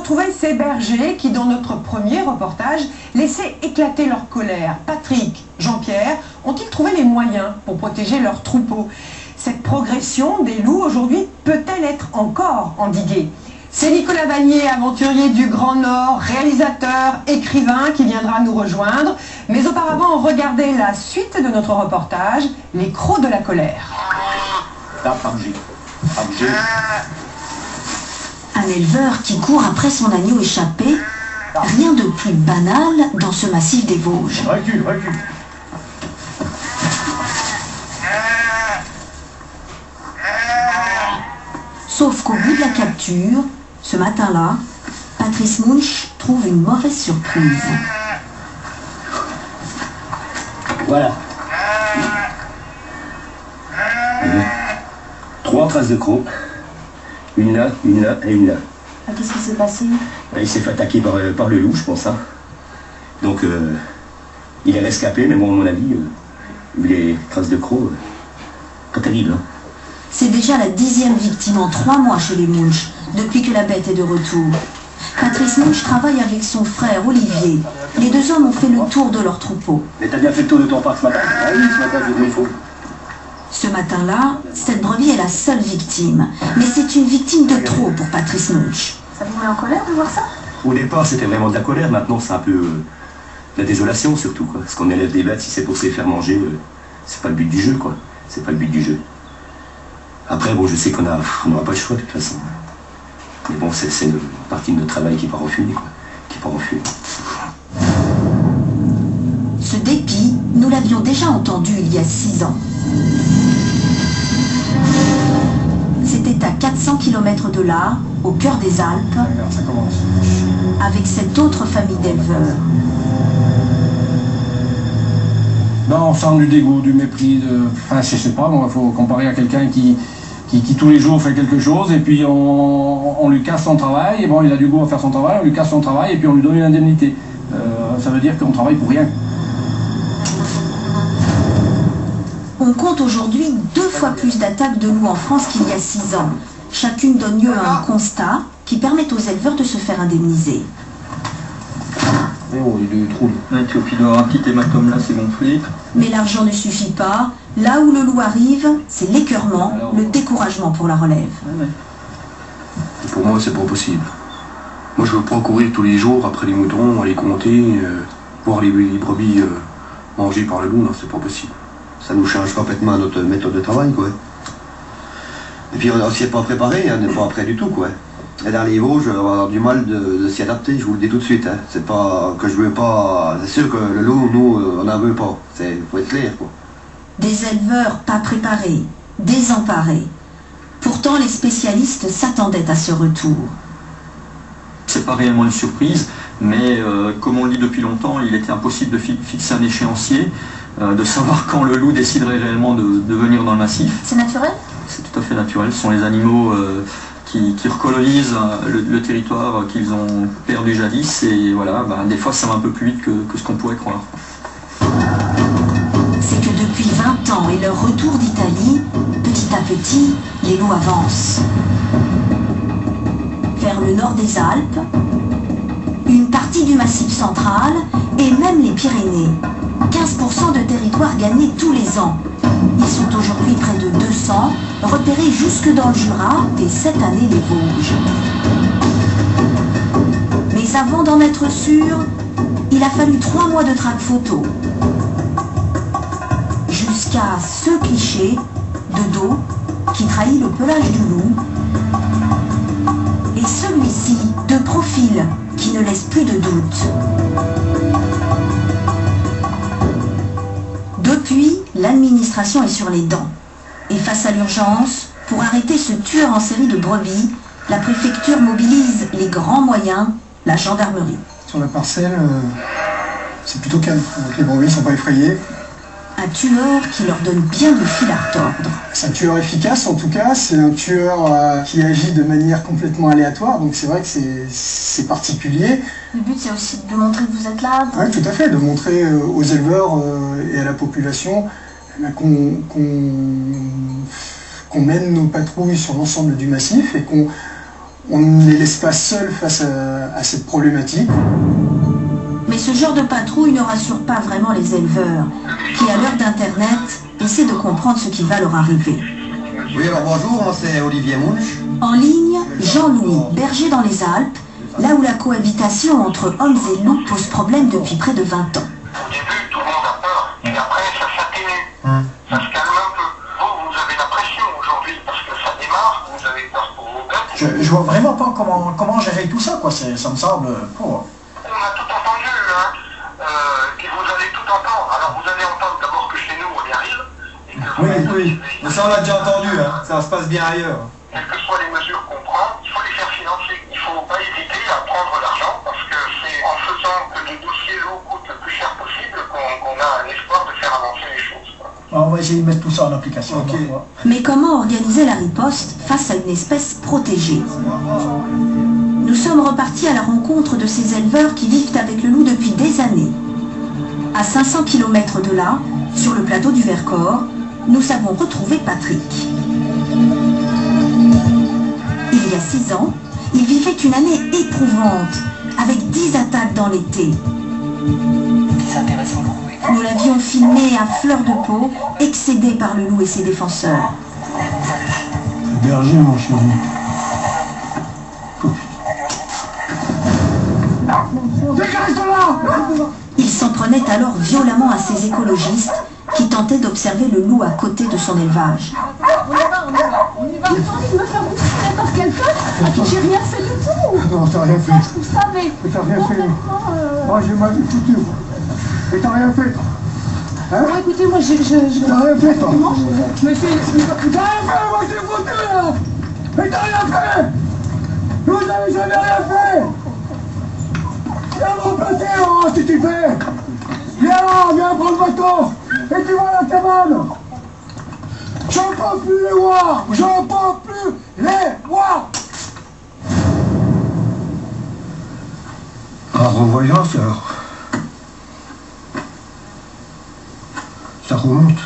retrouvé ces bergers qui, dans notre premier reportage, laissaient éclater leur colère. Patrick, Jean-Pierre, ont-ils trouvé les moyens pour protéger leurs troupeaux? Cette progression des loups aujourd'hui peut-elle être encore endiguée? C'est Nicolas Vanier, aventurier du Grand Nord, réalisateur, écrivain, qui viendra nous rejoindre. Mais auparavant, regardez la suite de notre reportage, les crocs de la colère. Un éleveur qui court après son agneau échappé, rien de plus banal dans ce massif des Vosges. Recule. Sauf qu'au bout de la capture, ce matin-là, Patrice Munch trouve une mauvaise surprise. Voilà. 3 traces de crocs. Une là et une là. Ah, qu'est-ce qui s'est passé? Il s'est fait attaquer par le loup, je pense. Hein. Donc, il est rescapé, mais bon, à mon avis, vu les traces de crocs, pas terrible. Hein. C'est déjà la 10e victime en 3 mois chez les Munch, depuis que la bête est de retour. Patrice Munch travaille avec son frère Olivier. Les 2 hommes ont fait le tour de leur troupeau. Mais t'as bien fait le tour de ton parc ce matin? Ah oui, ce matin, j'ai des faux. Ce matin-là, cette brebis est la seule victime. Mais c'est une victime de trop pour Patrice Munch. Ça vous met en colère de voir ça? Au départ, c'était vraiment de la colère. Maintenant, c'est un peu de la désolation, surtout. Quoi. Parce qu'on élève des bêtes, si c'est pour se les faire manger, c'est pas le but du jeu, quoi. C'est pas le but du jeu. Après, bon, je sais qu'on n'aura pas le choix, de toute façon. Mais bon, c'est une partie de notre travail qui part en fumée, quoi. Qui part en fumée. Ce dépit, nous l'avions déjà entendu il y a 6 ans. C'était à 400 km de là, au cœur des Alpes, avec cette autre famille d'éleveurs. Non, on sent du dégoût, du mépris, enfin je sais pas, il faut comparer à quelqu'un qui tous les jours fait quelque chose et puis on lui casse son travail, et bon il a du goût à faire son travail, on lui casse son travail et puis on lui donne une indemnité. Ça veut dire qu'on travaille pour rien. On compte aujourd'hui 2 fois plus d'attaques de loups en France qu'il y a 6 ans. Chacune donne lieu à un constat qui permet aux éleveurs de se faire indemniser. Oh, il est trop long. Tu vois, il doit avoir un petit hématome là, c'est gonflé. Mais l'argent ne suffit pas. Là où le loup arrive, c'est l'écœurement, le découragement pour la relève. Pour moi, c'est pas possible. Moi, je veux pas courir tous les jours après les moutons, aller compter, voir les brebis mangées par le loup. Non, c'est pas possible. Ça nous change complètement notre méthode de travail, quoi. Et puis, on s'y est pas préparé, on n'est pas prêt du tout, quoi. Et dans les Vosges, on va avoir du mal de s'y adapter, je vous le dis tout de suite. Hein. C'est pas que je veux pas... C'est sûr que le loup, nous, on n'en veut pas. Faut être clair, quoi. Des éleveurs pas préparés, désemparés. Pourtant, les spécialistes s'attendaient à ce retour. C'est pas réellement une surprise, mais comme on le dit depuis longtemps, il était impossible de fixer un échéancier, de savoir quand le loup déciderait réellement de venir dans le massif. C'est naturel? C'est tout à fait naturel. Ce sont les animaux qui recolonisent le territoire qu'ils ont perdu jadis, et voilà, des fois ça va un peu plus vite que ce qu'on pourrait croire. C'est que depuis 20 ans et leur retour d'Italie, petit à petit, les loups avancent. Vers le nord des Alpes, une partie du Massif central et même les Pyrénées. 15% de territoire gagné tous les ans. Ils sont aujourd'hui près de 200, repérés jusque dans le Jura et cette année les Vosges. Mais avant d'en être sûr, il a fallu 3 mois de traque photo. Jusqu'à ce cliché de dos qui trahit le pelage du loup. Et celui-ci de profil qui ne laisse plus de doute. Depuis, l'administration est sur les dents. Et face à l'urgence, pour arrêter ce tueur en série de brebis, la préfecture mobilise les grands moyens, la gendarmerie. Sur la parcelle, c'est plutôt calme. Donc les brebis ne sont pas effrayés. Un tueur qui leur donne bien le fil à retordre. C'est un tueur efficace en tout cas, c'est un tueur qui agit de manière complètement aléatoire, donc c'est vrai que c'est particulier. Le but c'est aussi de montrer que vous êtes là. Oui, tout à fait, de montrer aux éleveurs et à la population qu'on mène nos patrouilles sur l'ensemble du massif et qu'on on ne les laisse pas seuls face à cette problématique. Mais ce genre de patrouille ne rassure pas vraiment les éleveurs, qui à l'heure d'Internet essaient de comprendre ce qui va leur arriver. Oui, alors bonjour, moi c'est Olivier Munch. En ligne, Jean-Louis, berger dans les Alpes, là où la cohabitation entre hommes et loups pose problème depuis près de 20 ans. Au début, tout le monde a peur, et après ça s'atténue, ça se calme un peu. Vous avez la pression aujourd'hui parce que ça démarre, vous avez peur pour vos bêtes. Je vois vraiment pas comment gérer tout ça, quoi. Ça me semble pauvre. On a tout entendu, hein, et vous allez tout entendre. Alors vous allez entendre d'abord que chez nous on y arrive. Et que Oui, mais ça on l'a déjà entendu, hein. Ça se passe bien ailleurs. Quelles que soient les mesures qu'on prend, il faut les faire financer. Il ne faut pas hésiter à prendre l'argent parce que c'est en faisant que le dossier l'eau coûte le plus cher possible qu'on a un espoir de faire avancer les choses. On va essayer de mettre tout ça en application. Okay. Mais comment organiser la riposte face à une espèce protégée? Nous sommes repartis à la rencontre de ces éleveurs qui vivent avec le loup depuis des années. À 500 km de là, sur le plateau du Vercors, nous avons retrouvé Patrick. Il y a 6 ans, il vivait une année éprouvante, avec 10 attaques dans l'été. Nous l'avions filmé à fleur de peau, excédé par le loup et ses défenseurs. Berger, mon chéri. Il s'en prenait alors violemment à ces écologistes qui tentaient d'observer le loup à côté de son élevage. On y va. Attendez de me faire bousculer par quelqu'un. J'ai rien fait du tout. Non, t'as rien fait. Vous savez. T'as rien fait. Moi, j'ai mal foutu. Et t'as rien fait. Hein? Bon, écoutez, moi, T'as rien fait, toi. Je me suis... T'as rien fait, moi, j'ai foutu, là. Mais t'as rien fait. Vous n'avez jamais rien fait. Viens me remplacer, hein, si tu fais. Viens prendre le bateau. Et tu vas à la cabane. J'en peux plus les voir. J'en peux plus les voir. En revoyant ça remonte.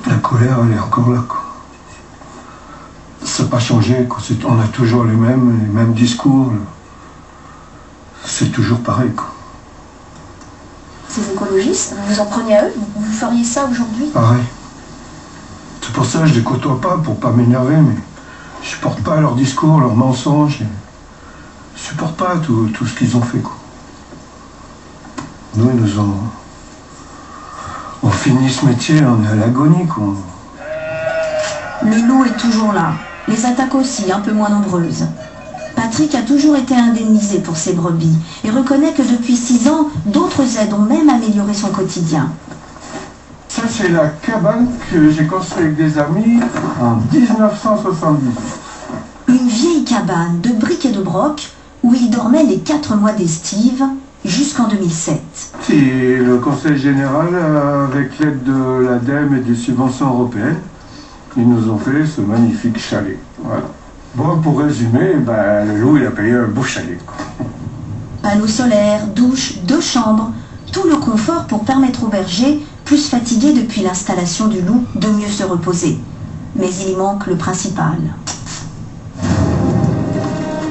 La colère, elle est encore là, quoi. Ça n'a pas changé, quoi. On a toujours les mêmes discours. C'est toujours pareil, quoi. Ces écologistes, vous vous en prenez à eux? Vous feriez ça aujourd'hui? Pareil. C'est pour ça que je les côtoie pas, pour pas m'énerver, mais je supporte pas leurs discours, leurs mensonges. Je supporte pas tout ce qu'ils ont fait, quoi. Nous, on finit ce métier, on est à l'agonie, quoi. Le loup est toujours là, les attaques aussi, un peu moins nombreuses. Patrick a toujours été indemnisé pour ses brebis et reconnaît que depuis 6 ans, d'autres aides ont même amélioré son quotidien. Ça, c'est la cabane que j'ai construite avec des amis en 1970. Une vieille cabane de briques et de broc où il dormait les 4 mois d'estive jusqu'en 2007. C'est le conseil général, avec l'aide de l'ADEME et des subventions européennes, ils nous ont fait ce magnifique chalet. Voilà. Bon, pour résumer, le loup, il a payé un beau chalet. Panneaux solaires, douche, 2 chambres, tout le confort pour permettre au berger, plus fatigué depuis l'installation du loup, de mieux se reposer. Mais il y manque le principal.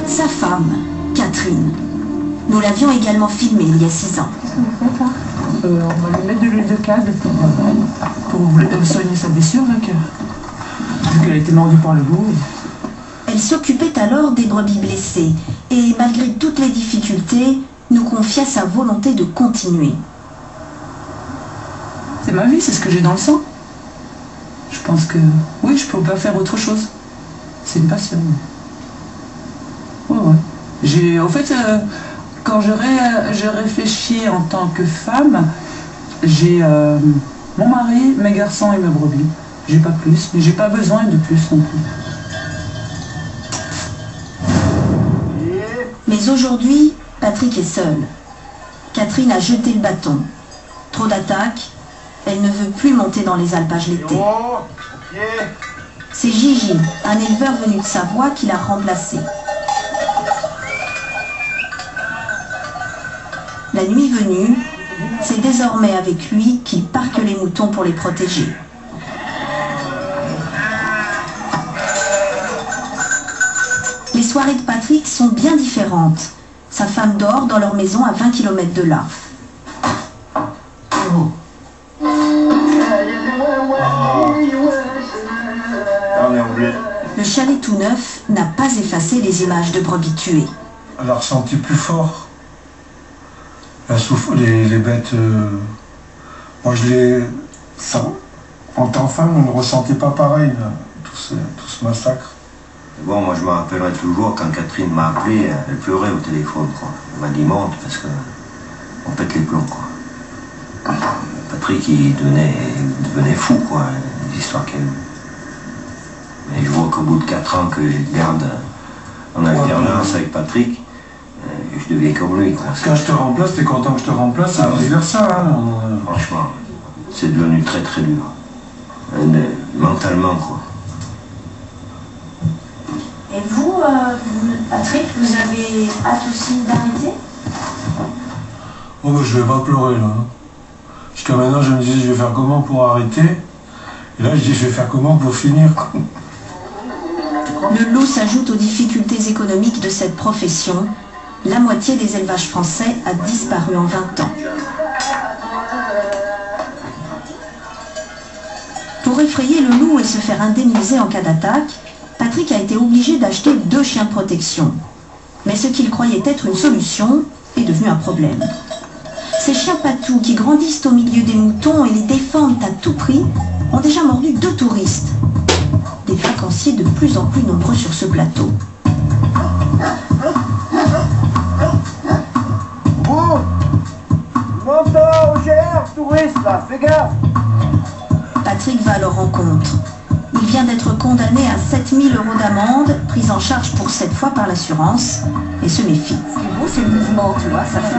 Sa femme, Catherine. Nous l'avions également filmée il y a 6 ans. On va lui mettre de l'huile de câble pour soigner sa blessure, là, vu qu'elle a été mordue par le loup. Elle s'occupait alors des brebis blessées et, malgré toutes les difficultés, nous confia sa volonté de continuer. C'est ma vie, c'est ce que j'ai dans le sang. Je pense que, oui, je peux pas faire autre chose. C'est une passion. Ouais. Au fait, quand je réfléchis en tant que femme, j'ai mon mari, mes garçons et mes brebis. J'ai pas plus, mais j'ai pas besoin de plus non plus. Mais aujourd'hui, Patrick est seul. Catherine a jeté le bâton. Trop d'attaques, elle ne veut plus monter dans les alpages l'été. C'est Gigi, un éleveur venu de Savoie, qui l'a remplacé. La nuit venue, c'est désormais avec lui qu'il parque les moutons pour les protéger. Les soirées de Patrick sont bien différentes. Sa femme dort dans leur maison à 20 km de là. Le chalet tout neuf n'a pas effacé les images de brebis tuées. Elle a ressenti plus fort. Les bêtes... Moi, en tant que femme, on ne ressentait pas pareil, là, tout ce massacre. Bon, moi, je me rappellerai toujours quand Catherine m'a appelé, elle pleurait au téléphone, quoi. Elle m'a dit monte parce qu'on pète les plombs, quoi. Patrick, il devenait fou, quoi, les histoires qu'elle a eues. Et je vois qu'au bout de 4 ans que je garde en alternance avec Patrick, je deviens comme lui, quoi. Quand je te remplace, t'es content que je te remplace, c'est vice-versa, hein. Franchement, c'est devenu très très dur. Mentalement, quoi. Et vous, Patrick, vous avez hâte aussi d'arrêter? Oh, bah, je vais pas pleurer, là. Jusqu'à maintenant, je me disais, je vais faire comment pour arrêter? Et là, je dis, je vais faire comment pour finir, quoi. Le loup s'ajoute aux difficultés économiques de cette profession. La moitié des élevages français a disparu en 20 ans. Pour effrayer le loup et se faire indemniser en cas d'attaque, Patrick a été obligé d'acheter 2 chiens de protection. Mais ce qu'il croyait être une solution est devenu un problème. Ces chiens patous qui grandissent au milieu des moutons et les défendent à tout prix ont déjà mordu 2 touristes. Des vacanciers de plus en plus nombreux sur ce plateau. Oh, monte-toi au GR, touriste là, fais gaffe. Patrick va à leur rencontre. Il vient d'être condamné à 7 000 € d'amende, prise en charge pour 7 fois par l'assurance, et se méfie. Ce qui est beau, c'est le mouvement, tu vois, ça fait...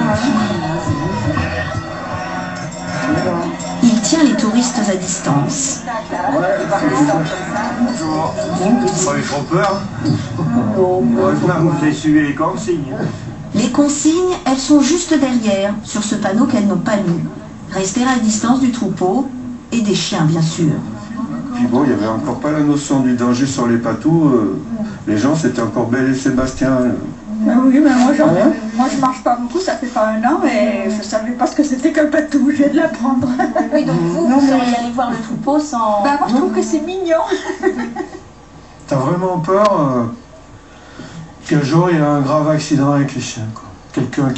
Il tient les touristes à distance. Bonjour. Pas eu trop peur? Heureusement que vous avez suivi les consignes. Les consignes, elles sont juste derrière, sur ce panneau qu'elles n'ont pas lu. Rester à distance du troupeau, et des chiens, bien sûr. Puis bon, il n'y avait encore pas la notion du danger sur les patous. Les gens, c'était encore Belle et Sébastien. Oui, mais moi je marche pas beaucoup, ça fait pas 1 an, et je savais pas ce que c'était qu'un patou, je viens de l'apprendre. Oui, donc vous seriez allé voir le troupeau sans... Bah moi je trouve que c'est mignon. T'as vraiment peur qu'un jour il y a un grave accident avec les chiens, quoi. Quelqu'un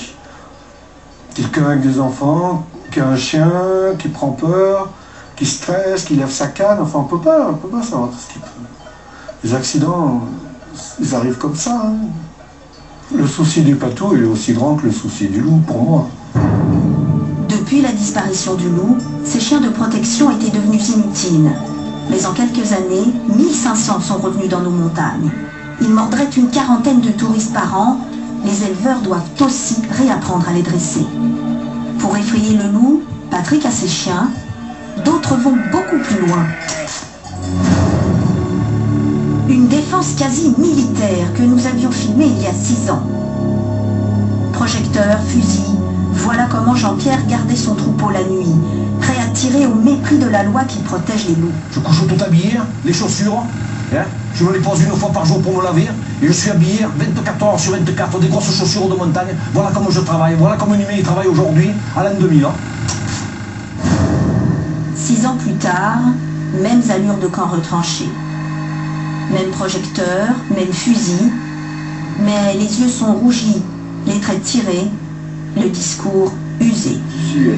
avec des enfants, qui a un chien, qui prend peur, qui stresse, qui lève sa canne, enfin on peut pas savoir tout ce qui peut. Les accidents, ils arrivent comme ça, hein. Le souci du patou est aussi grand que le souci du loup, pour moi. Depuis la disparition du loup, ces chiens de protection étaient devenus inutiles. Mais en quelques années, 1500 sont revenus dans nos montagnes. Ils mordraient une 40aine de touristes par an. Les éleveurs doivent aussi réapprendre à les dresser. Pour effrayer le loup, Patrick a ses chiens. D'autres vont beaucoup plus loin. Une défense quasi militaire que nous avions filmée il y a 6 ans. Projecteurs, fusils, voilà comment Jean-Pierre gardait son troupeau la nuit, prêt à tirer au mépris de la loi qui protège les loups. Je couche tout habillé, les chaussures, hein, je me les pose 1 fois par jour pour me laver, et je suis habillé 24 heures sur 24, des grosses chaussures de montagne. Voilà comment je travaille, voilà comment un humain il travaille aujourd'hui, à l'an 2000. Hein. 6 ans plus tard, mêmes allures de camp retranché. Même projecteur, même fusil, mais les yeux sont rougis, les traits tirés, le discours usé.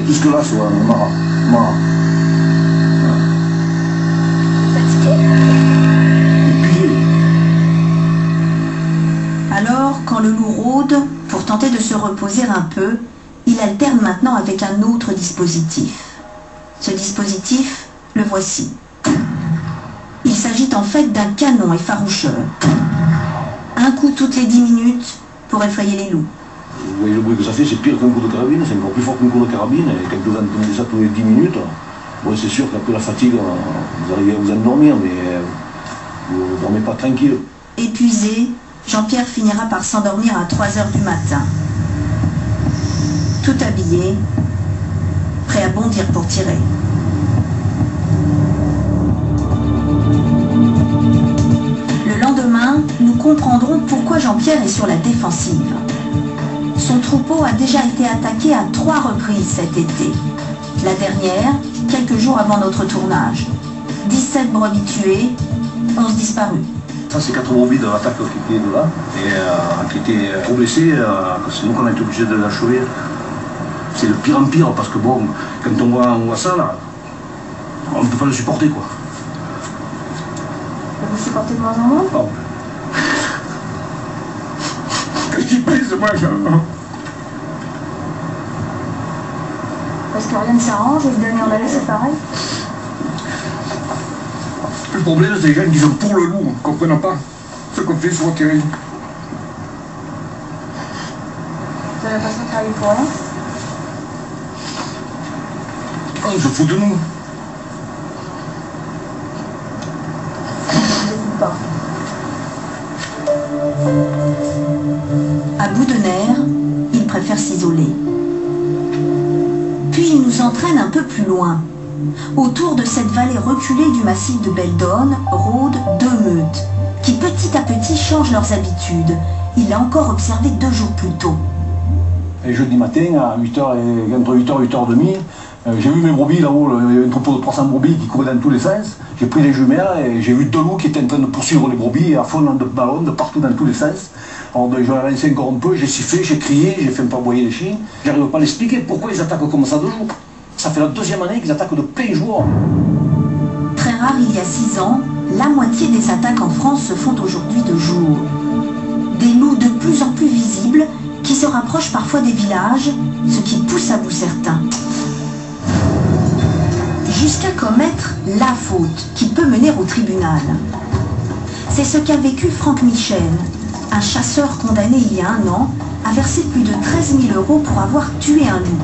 Jusque-là, c'est marrant. Alors, quand le loup rôde, pour tenter de se reposer un peu, il alterne maintenant avec un autre dispositif. Ce dispositif, le voici. Il s'agit en fait d'un canon effaroucheur. Un coup toutes les 10 minutes pour effrayer les loups. Vous voyez le bruit que ça fait, c'est pire qu'un coup de carabine, c'est encore plus fort qu'un coup de carabine, et quand vous entendez ça tous les 10 minutes, bon, c'est sûr qu'après la fatigue, vous arrivez à vous endormir, mais vous ne dormez pas tranquille. Épuisé, Jean-Pierre finira par s'endormir à 3 h du matin. Tout habillé, prêt à bondir pour tirer. Le lendemain, nous comprendront pourquoi Jean-Pierre est sur la défensive. Son troupeau a déjà été attaqué à 3 reprises cet été. La dernière, quelques jours avant notre tournage. 17 brebis tuées, 11 disparues. Ça, c'est 4 brebis de l'attaque qui étaient là, et qui étaient trop blessées. C'est nous qu'on a été obligés de l'achever. C'est de pire en pire, parce que bon, quand on voit ça, là, on ne peut pas le supporter, quoi. Vous supportez de moins en moins? Bon. Qu'est-ce qui pèse, moi, Parce que rien ne s'arrange et le dernier on a laissé pareil. Le problème, c'est les gens qui sont pour le loup, ne comprenant pas ce qu'on fait sur le terrain. Vous avez l'impression de travailler pour rien? On se fout de nous. Pas. À bout de nerfs, il préfère s'isoler. Puis il nous entraîne un peu plus loin. Autour de cette vallée reculée du massif de Beldonne rôdent 2 meutes, qui petit à petit changent leurs habitudes. Il l'a encore observé 2 jours plus tôt. Et jeudi matin, à 8h, entre 8h et 8h30, j'ai vu mes brebis là-haut, il y avait un troupeau de 300 brebis qui couraient dans tous les sens. J'ai pris les jumelles et j'ai vu 2 loups qui étaient en train de poursuivre les brebis à fond de ballons, de partout dans tous les sens. Alors je l'ai lancé encore un peu, j'ai sifflé, j'ai crié, j'ai fait un peu aboyer les chiens. J'arrive pas à l'expliquer pourquoi ils attaquent comme ça de jour. Ça fait la 2e année qu'ils attaquent de plein jour. Très rare il y a 6 ans, la moitié des attaques en France se font aujourd'hui de jour. Des loups de plus en plus visibles qui se rapprochent parfois des villages, ce qui pousse à bout certains. Jusqu'à commettre la faute qui peut mener au tribunal. C'est ce qu'a vécu Franck Michel, un chasseur condamné il y a 1 an à verser plus de 13 000 € pour avoir tué un loup.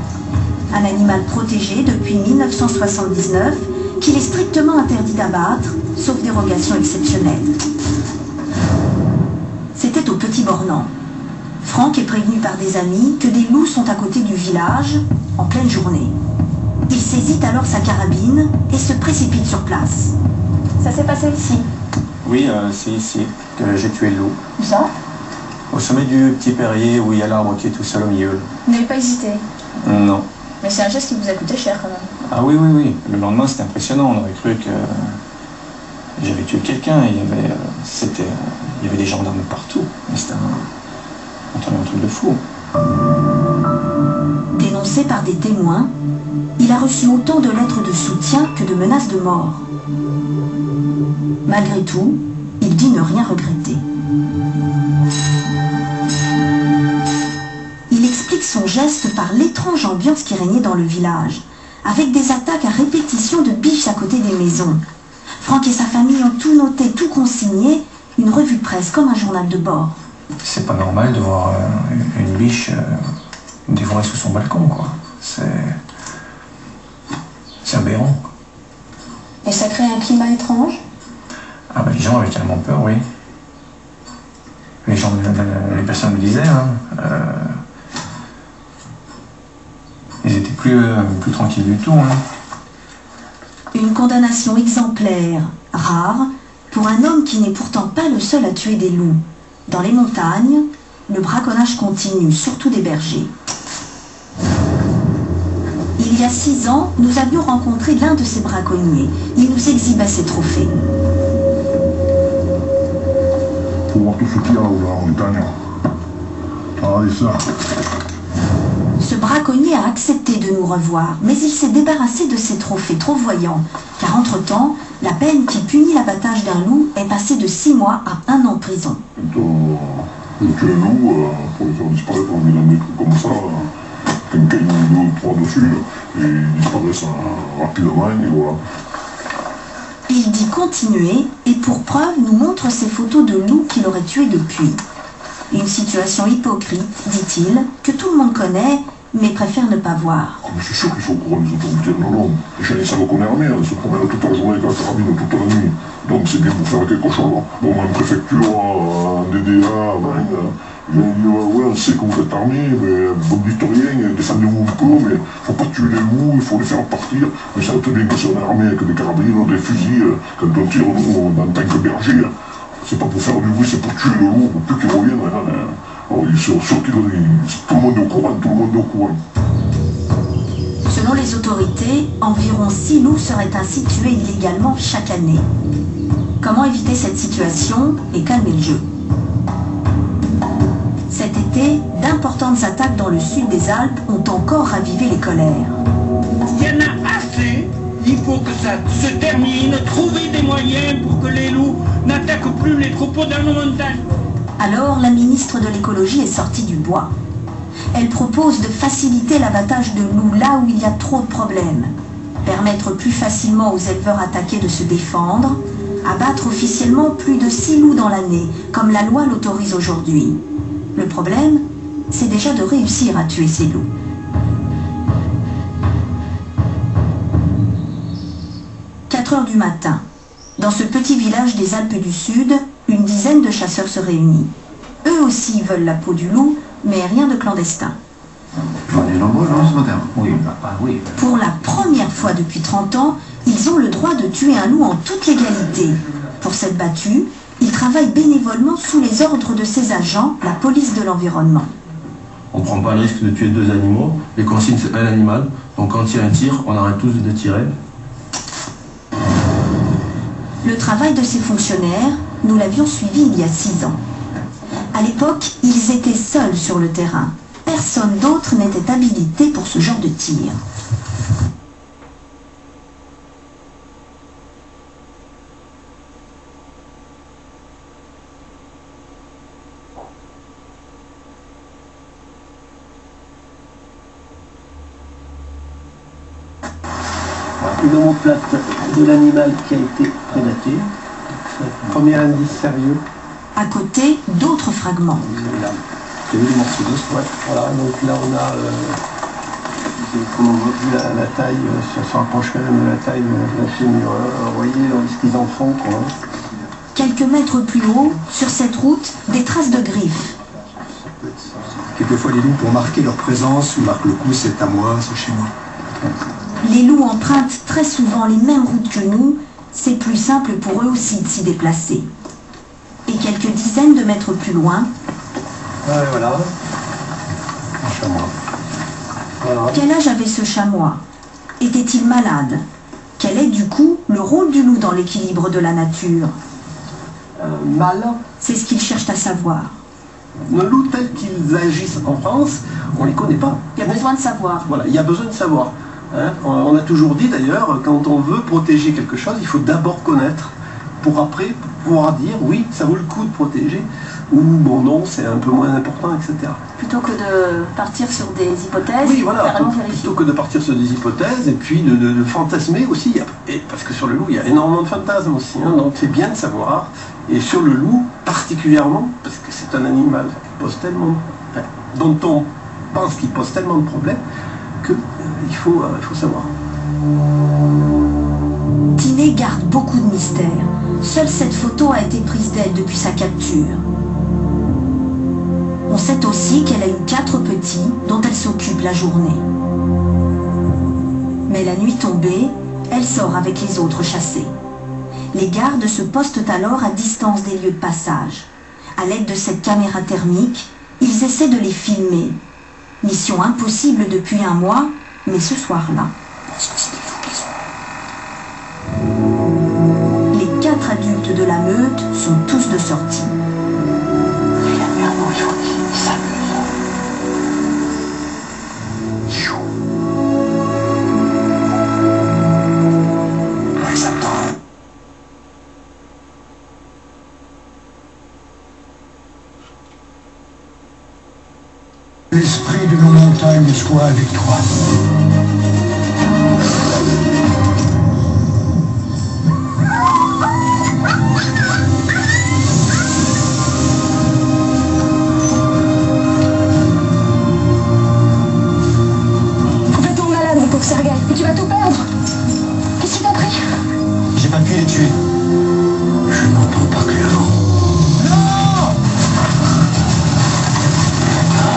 Un animal protégé depuis 1979 qu'il est strictement interdit d'abattre, sauf dérogation exceptionnelle. C'était au Petit Bornand. Franck est prévenu par des amis que des loups sont à côté du village en pleine journée. Il saisit alors sa carabine et se précipite sur place. Ça s'est passé ici? Oui, c'est ici que j'ai tué le loup. Où ça? Au sommet du petit perrier où il y a l'arbre qui est tout seul au milieu. Vous n'avez pas hésité? Non. Mais c'est un geste qui vous a coûté cher quand même. Ah oui, oui, oui. Le lendemain, c'était impressionnant. On aurait cru que j'avais tué quelqu'un. Il y avait des gendarmes partout. Mais c'était un truc de fou. Dénoncé par des témoins, il a reçu autant de lettres de soutien que de menaces de mort. Malgré tout, il dit ne rien regretter. Il explique son geste par l'étrange ambiance qui régnait dans le village, avec des attaques à répétition de biches à côté des maisons. Franck et sa famille ont tout noté, tout consigné, une revue de presse comme un journal de bord. C'est pas normal de voir une biche dévorée sous son balcon, quoi. C'est aberrant. Et ça crée un climat étrange? Ah bah les gens avaient tellement peur, oui. Les personnes me disaient, hein, ils étaient plus tranquilles du tout. Hein. Une condamnation exemplaire, rare, pour un homme qui n'est pourtant pas le seul à tuer des loups. Dans les montagnes, le braconnage continue, surtout des bergers. Il y a 6 ans, nous avions rencontré l'un de ces braconniers. Il nous exhibait ses trophées. Faut voir tout ce qu'il y a là-haut, en montagne. Regardez ça. Ce braconnier a accepté de nous revoir, mais il s'est débarrassé de ses trophées trop voyants, car entre-temps, la peine qui punit l'abattage d'un loup est passée de 6 mois à 1 an de prison. Quand on tue un loup, pour le faire disparaître, on met dans des trucs comme ça, quelqu'un met 2 ou 3 dessus, et ils disparaissent rapidement, et voilà. Il dit continuer, et pour preuve nous montre ces photos de loups qu'il aurait tués depuis. Une situation hypocrite, dit-il, que tout le monde connaît, mais préfère ne pas voir. Ah, mais c'est sûr qu'ils sont au courant des autorités, non. Les gens, ils savent qu'on est armé, on se promène toute la journée avec la carabine, toute la nuit. Donc c'est bien pour faire quelque chose. Bon, en préfecture, en DDA, ils vont dire, ouais, on sait que vous êtes armé, mais vous dites rien, défendez-vous un peu, mais faut pas tuer les loups, il faut les faire partir. Mais ça te bien que si on est armé avec des carabines, des fusils, quand on tire nous, en tant que berger, C'est pas pour faire du bruit, c'est pour tuer le loup, pour plus qu'il revienne. Alors, tout le monde est au courant, tout le monde est au courant. Selon les autorités, environ 6 loups seraient ainsi tués illégalement chaque année. Comment éviter cette situation et calmer le jeu? Cet été, d'importantes attaques dans le sud des Alpes ont encore ravivé les colères. Il y en a assez. Il faut que ça se termine. Trouver des moyens pour que les loups n'attaquent plus les troupeaux dans nos montagnes. Alors, la ministre de l'écologie est sortie du bois. Elle propose de faciliter l'abattage de loups là où il y a trop de problèmes. Permettre plus facilement aux éleveurs attaqués de se défendre. Abattre officiellement plus de 6 loups dans l'année, comme la loi l'autorise aujourd'hui. Le problème, c'est déjà de réussir à tuer ces loups. « 4 heures du matin. Dans ce petit village des Alpes du Sud, une dizaine de chasseurs se réunissent. Eux aussi veulent la peau du loup, mais rien de clandestin. J'en ai nombreux, non, ce matin? Oui, oui. Pour la première fois depuis 30 ans, ils ont le droit de tuer un loup en toute légalité. Pour cette battue, ils travaillent bénévolement sous les ordres de ces agents, la police de l'environnement. On ne prend pas le risque de tuer 2 animaux. Les consignes, c'est un animal. Donc quand il y a un tir, on arrête tous de tirer. Le travail de ces fonctionnaires, nous l'avions suivi il y a 6 ans. À l'époque, ils étaient seuls sur le terrain. Personne d'autre n'était habilité pour ce genre de tir. Une omoplate de l'animal qui a été prédaté. Premier indice sérieux. À côté, d'autres fragments. Vous avez vu les morceaux d'os? Ouais, voilà, donc là on a, comme on voit vu la taille, ça se rapproche quand même de la taille de la fémur. Vous voyez ce qu'ils en font, quoi. Quelques mètres plus haut, sur cette route, des traces de griffes. Quelquefois les loups, pour marquer leur présence, marquent le coup, c'est à moi, c'est chez moi. Les loups empruntent très souvent les mêmes routes que nous, c'est plus simple pour eux aussi de s'y déplacer. Et quelques dizaines de mètres plus loin... voilà. Un chamois. Voilà. Quel âge avait ce chamois? Était-il malade? Quel est du coup le rôle du loup dans l'équilibre de la nature? Mal. C'est ce qu'ils cherchent à savoir. Nos loups tels qu'ils agissent en France, on ne les connaît pas. Il y a besoin de savoir. Voilà, il y a besoin de savoir. Hein, on a toujours dit d'ailleurs, quand on veut protéger quelque chose, il faut d'abord connaître, pour après pouvoir dire oui, ça vaut le coup de protéger, ou bon non, c'est un peu moins important, etc. Plutôt que de partir sur des hypothèses, oui, voilà, vérifier. plutôt que de partir sur des hypothèses, et puis de fantasmer aussi, parce que sur le loup, il y a énormément de fantasmes aussi, hein, donc c'est bien de savoir, et sur le loup particulièrement, parce que c'est un animal qui pose tellement, dont on pense qu'il pose tellement de problèmes, qu'il faut savoir. Tinée garde beaucoup de mystères. Seule cette photo a été prise d'elle depuis sa capture. On sait aussi qu'elle a eu 4 petits dont elle s'occupe la journée. Mais la nuit tombée, elle sort avec les autres chassés. Les gardes se postent alors à distance des lieux de passage. À l'aide de cette caméra thermique, ils essaient de les filmer. Mission impossible depuis un mois, mais ce soir-là. Les 4 adultes de la meute sont tous de sortie. L'esprit de nos montagnes soit avec toi. Complètement malade, mon pauvre Sergueï. Et tu vas tout perdre. Qu'est-ce qui t'a pris? J'ai pas pu les tuer. Je n'entends pas que le vent.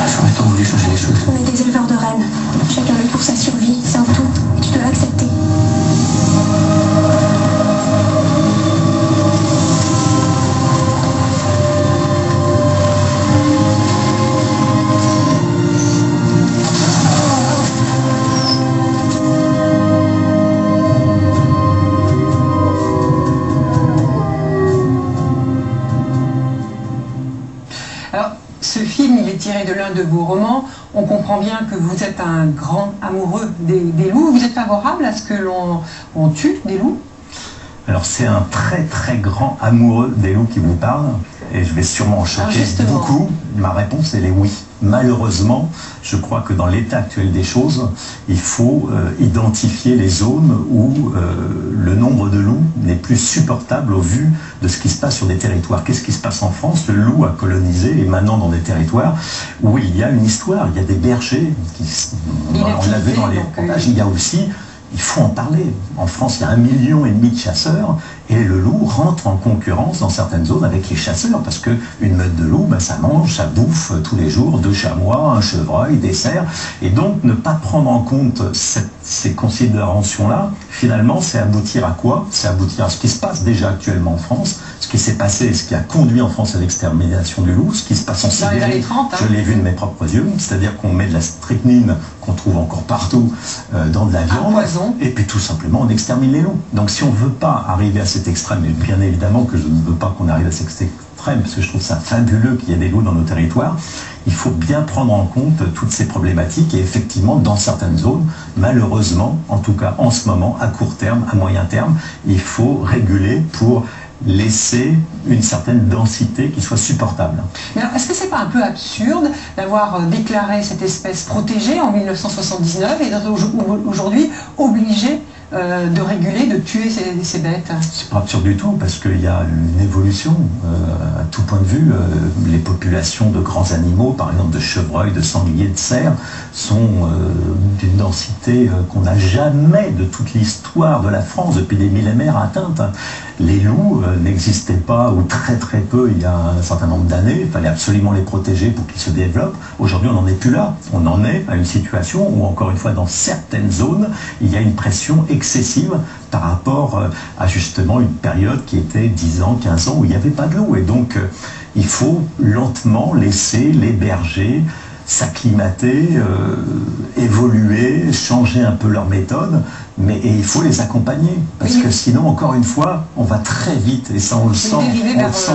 J'aurais tant voulu changer les choses. On est des éleveurs de rennes. Chacun lutte pour sa survie. ce film, il est tiré de l'un de vos romans. On comprend bien que vous êtes un grand amoureux des loups. Vous êtes favorable à ce que l'on tue des loups? Alors c'est un très très grand amoureux des loups qui vous parle, et je vais sûrement en choquer beaucoup. Ma réponse elle est oui. Malheureusement, je crois que dans l'état actuel des choses, il faut identifier les zones où le nombre de loups n'est plus supportable au vu de ce qui se passe sur des territoires. Qu'est-ce qui se passe en France? Le loup a colonisé et maintenant dans des territoires où il y a une histoire, il y a des bergers, on l'a vu dans les reportages, il y a aussi... Il faut en parler. En France, il y a 1,5 million de chasseurs et le loup rentre en concurrence dans certaines zones avec les chasseurs parce qu'une meute de loups, ben, ça mange, ça bouffe tous les jours 2 chamois, un chevreuil, des cerfs. Et donc, ne pas prendre en compte ces considérations-là, finalement, c'est aboutir à quoi? C'est aboutir à ce qui se passe déjà actuellement en France, ce qui s'est passé et ce qui a conduit en France à l'extermination du loup, ce qui se passe en Sibérie, je l'ai vu de mes propres yeux, c'est-à-dire qu'on met de la strychnine qu'on trouve encore partout dans de la viande, et puis tout simplement on extermine les loups. Donc si on ne veut pas arriver à cet extrême, et bien évidemment que je ne veux pas qu'on arrive à cet extrême, parce que je trouve ça fabuleux qu'il y ait des loups dans nos territoires, il faut bien prendre en compte toutes ces problématiques, et effectivement dans certaines zones, malheureusement, en tout cas en ce moment, à court terme, à moyen terme, il faut réguler pour laisser une certaine densité qui soit supportable. Mais alors, est-ce que c'est pas un peu absurde d'avoir déclaré cette espèce protégée en 1979 et d'être aujourd'hui obligé de réguler, de tuer ces bêtes? C'est pas absurde du tout, parce qu'il y a une évolution à tout point de vue. Les populations de grands animaux, par exemple de chevreuils, de sangliers, de cerfs, sont d'une densité qu'on n'a jamais de toute l'histoire de la France depuis des millénaires atteinte. Les loups n'existaient pas, ou très très peu, il y a un certain nombre d'années. Il fallait absolument les protéger pour qu'ils se développent. Aujourd'hui, on n'en est plus là. On en est à une situation où, encore une fois, dans certaines zones, il y a une pression excessive par rapport à justement une période qui était 10 ans, 15 ans, où il n'y avait pas de loups. Et donc, il faut lentement laisser les bergers s'acclimater, évoluer, changer un peu leur méthode, mais il faut les accompagner, parce que sinon, encore une fois, on va très vite, et ça on le sent,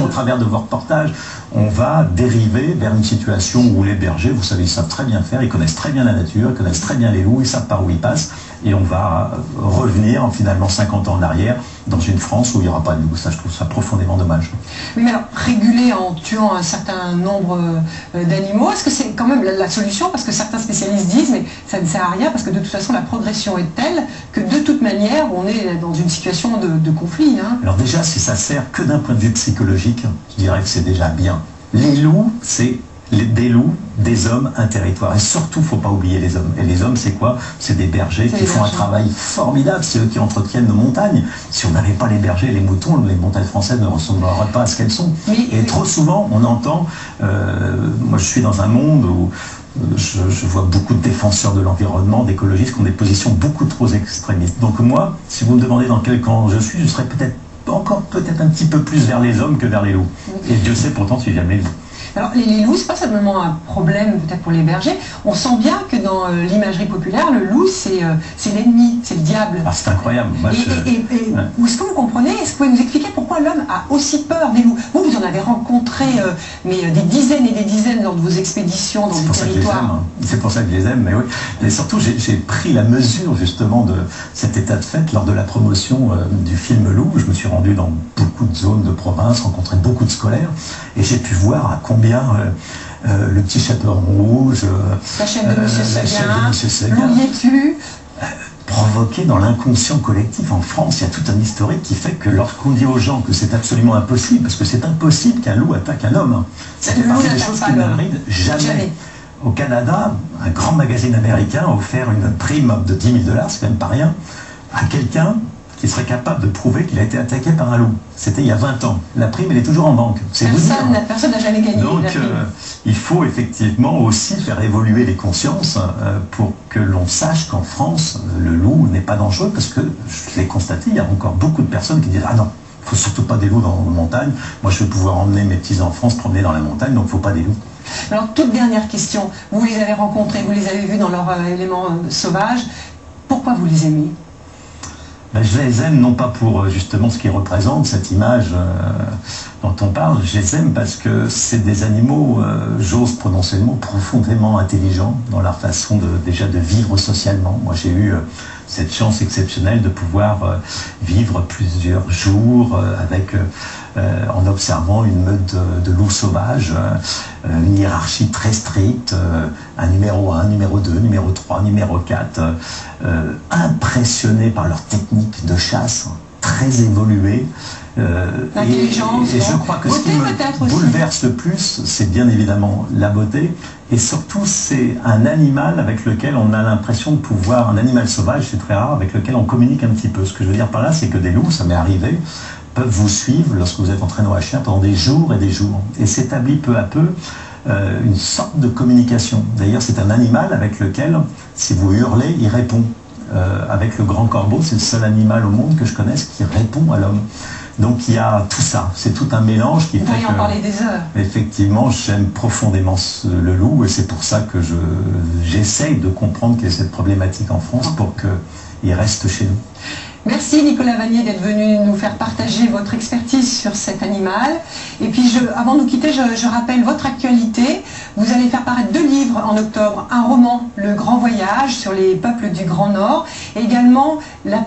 au travers de vos reportages, on va dériver vers une situation où les bergers, vous savez, ils savent très bien faire, ils connaissent très bien la nature, ils connaissent très bien les loups, ils savent par où ils passent, et on va revenir finalement 50 ans en arrière dans une France où il n'y aura pas de loups. Ça, je trouve ça profondément dommage. Oui, mais alors, réguler en tuant un certain nombre d'animaux, est-ce que c'est quand même la solution? Parce que certains spécialistes disent, mais ça ne sert à rien, parce que de toute façon, la progression est telle que de toute manière, on est dans une situation de conflit. Hein. Alors déjà, si ça sert que d'un point de vue psychologique, je dirais que c'est déjà bien. Les loups, c'est des loups, des hommes, un territoire. Et surtout, il ne faut pas oublier les hommes. Et les hommes, c'est quoi? C'est des bergers qui font un travail formidable. C'est eux qui entretiennent nos montagnes. Si on n'avait pas les bergers, les moutons, les montagnes françaises ne ressembleraient pas à ce qu'elles sont. Et trop souvent, on entend... moi, je suis dans un monde où je vois beaucoup de défenseurs de l'environnement, d'écologistes qui ont des positions beaucoup trop extrémistes. Donc moi, si vous me demandez dans quel camp je suis, je serais peut-être un petit peu plus vers les hommes que vers les loups. Et Dieu sait pourtant si j'aime les loups. Alors les loups, c'est pas seulement un problème peut-être pour les bergers, on sent bien que dans l'imagerie populaire, le loup c'est l'ennemi, c'est le diable. Ah, c'est incroyable. Moi, est-ce que vous comprenez, est-ce que vous pouvez nous expliquer pourquoi l'homme a aussi peur des loups? Vous en avez rencontré mais des dizaines et des dizaines lors de vos expéditions dans des territoires. C'est pour ça que je les aime, mais oui. Mais surtout, j'ai pris la mesure justement de cet état de fait lors de la promotion du film Loup. Je me suis rendu dans beaucoup de zones de province, rencontré beaucoup de scolaires, et j'ai pu voir à combien le petit chaperon rouge, la chaîne de Monsieur Seguin, provoqué dans l'inconscient collectif en France. Il y a tout un historique qui fait que lorsqu'on dit aux gens que c'est absolument impossible, parce que c'est impossible qu'un loup attaque un homme, ça fait partie des choses qui n'arrivent jamais. Au Canada, un grand magazine américain a offert une prime de 10 000 $, c'est quand même pas rien, à quelqu'un qui serait capable de prouver qu'il a été attaqué par un loup. C'était il y a 20 ans. La prime, elle est toujours en banque. Personne n'a jamais gagné. Donc, il faut effectivement aussi faire évoluer les consciences pour que l'on sache qu'en France, le loup n'est pas dangereux, parce que, je l'ai constaté, il y a encore beaucoup de personnes qui disent « Ah non, il ne faut surtout pas des loups dans la montagne. Moi, je vais pouvoir emmener mes petits-enfants se promener dans la montagne, donc il ne faut pas des loups. » Alors, toute dernière question. Vous les avez rencontrés, vous les avez vus dans leur élément sauvage. Pourquoi vous les aimez ? Je les aime non pas pour justement ce qu'ils représentent, cette image dont on parle, je les aime parce que c'est des animaux, j'ose prononcer le mot, profondément intelligents dans leur façon déjà de vivre socialement. Moi j'ai eu cette chance exceptionnelle de pouvoir vivre plusieurs jours en observant une meute de loups sauvages, une hiérarchie très stricte, un numéro 1, numéro 2, numéro 3, numéro 4, impressionnés par leur technique de chasse, très évoluée. L'intelligence, et je crois que ce qui me bouleverse le plus, c'est bien évidemment la beauté, et surtout c'est un animal avec lequel on a l'impression de pouvoir, un animal sauvage, c'est très rare, avec lequel on communique un petit peu. Ce que je veux dire par là, c'est que des loups, ça m'est arrivé, peuvent vous suivre lorsque vous êtes en traîneau à chien pendant des jours et des jours, et s'établit peu à peu une sorte de communication. D'ailleurs, c'est un animal avec lequel, si vous hurlez, il répond. Avec le grand corbeau, c'est le seul animal au monde que je connaisse qui répond à l'homme. Donc il y a tout ça, c'est tout un mélange qui fait que, en parler des heures. Effectivement, j'aime profondément le loup, et c'est pour ça que j'essaye de comprendre quelle est cette problématique en France pour qu'il reste chez nous. Merci Nicolas Vanier d'être venu nous faire partager votre expertise sur cet animal. Et puis avant de nous quitter, je rappelle votre actualité. Vous allez faire paraître 2 livres en octobre. Un roman, Le Grand Voyage, sur les peuples du Grand Nord. Et également La